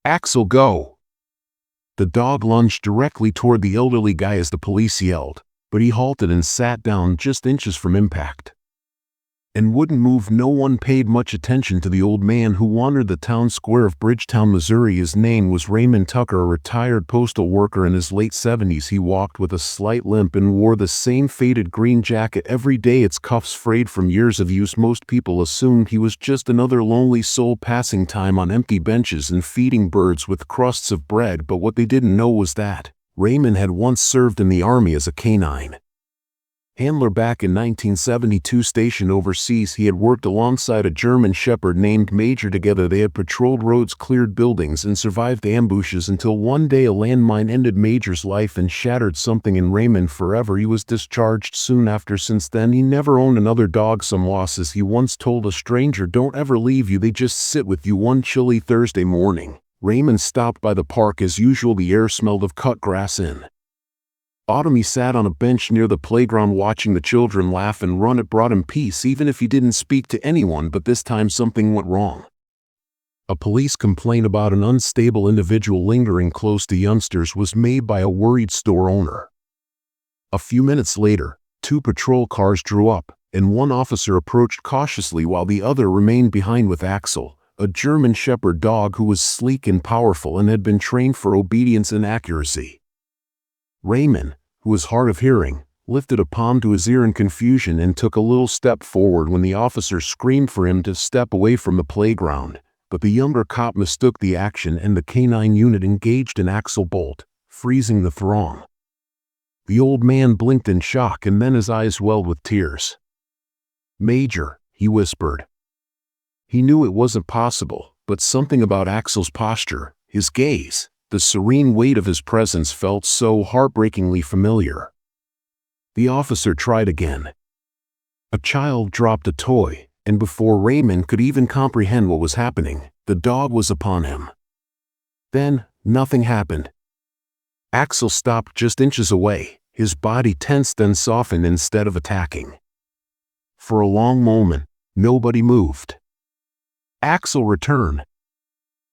"Axel, go!" The dog lunged directly toward the elderly guy as the police yelled, but he halted and sat down just inches from impact. And wouldn't move. No one paid much attention to the old man who wandered the town square of Bridgetown, Missouri. His name was Raymond Tucker, a retired postal worker in his late 70s. He walked with a slight limp and wore the same faded green jacket every day, its cuffs frayed from years of use. Most people assumed he was just another lonely soul passing time on empty benches and feeding birds with crusts of bread, but what they didn't know was that Raymond had once served in the Army as a canine handler back in 1972. Stationed overseas, he had worked alongside a German shepherd named Major. Together they had patrolled roads, cleared buildings, and survived ambushes until one day a landmine ended Major's life and shattered something in Raymond forever. He was discharged soon after. Since then, he never owned another dog. Some losses, he once told a stranger, don't ever leave you, they just sit with you. One chilly Thursday morning, Raymond stopped by the park as usual. The air smelled of cut grass in autumn. He sat on a bench near the playground watching the children laugh and run. It brought him peace, even if he didn't speak to anyone. But this time something went wrong. A police complaint about an unstable individual lingering close to youngsters was made by a worried store owner. A few minutes later, 2 patrol cars drew up, and one officer approached cautiously while the other remained behind with Axel, a German shepherd dog who was sleek and powerful and had been trained for obedience and accuracy. Raymond, who was hard of hearing, lifted a palm to his ear in confusion and took a little step forward when the officer screamed for him to step away from the playground. But the younger cop mistook the action and the canine unit engaged an Axel bolt, freezing the throng. The old man blinked in shock and then his eyes welled with tears. "Major," he whispered. He knew it wasn't possible, but something about Axel's posture, his gaze, the serene weight of his presence felt so heartbreakingly familiar. The officer tried again. A child dropped a toy, and before Raymond could even comprehend what was happening, the dog was upon him. Then, nothing happened. Axel stopped just inches away, his body tensed and softened instead of attacking. For a long moment, nobody moved. Axel returned.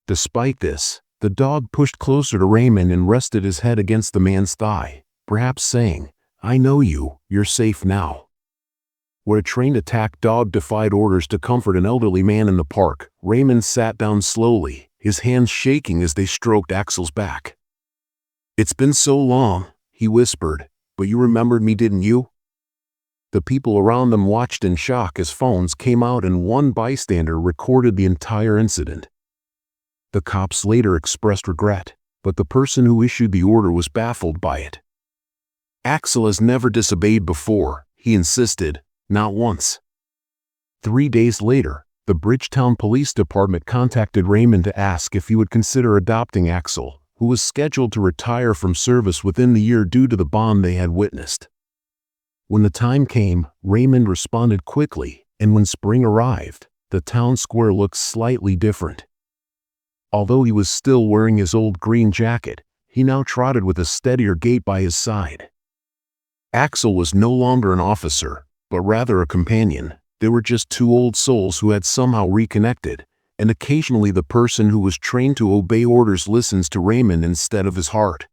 Despite this, the dog pushed closer to Raymond and rested his head against the man's thigh, perhaps saying, "I know you, you're safe now." Where a trained attack dog defied orders to comfort an elderly man in the park, Raymond sat down slowly, his hands shaking as they stroked Axel's back. "It's been so long," he whispered, "but you remembered me, didn't you?" The people around them watched in shock as phones came out and one bystander recorded the entire incident. The cops later expressed regret, but the person who issued the order was baffled by it. "Axel has never disobeyed before," he insisted, "not once." 3 days later, the Bridgetown Police Department contacted Raymond to ask if he would consider adopting Axel, who was scheduled to retire from service within the year due to the bond they had witnessed. When the time came, Raymond responded quickly, and when spring arrived, the town square looked slightly different. Although he was still wearing his old green jacket, he now trotted with a steadier gait by his side. Axel was no longer an officer, but rather a companion. They were just 2 old souls who had somehow reconnected, and occasionally the person who was trained to obey orders listens to Raymond instead of his heart.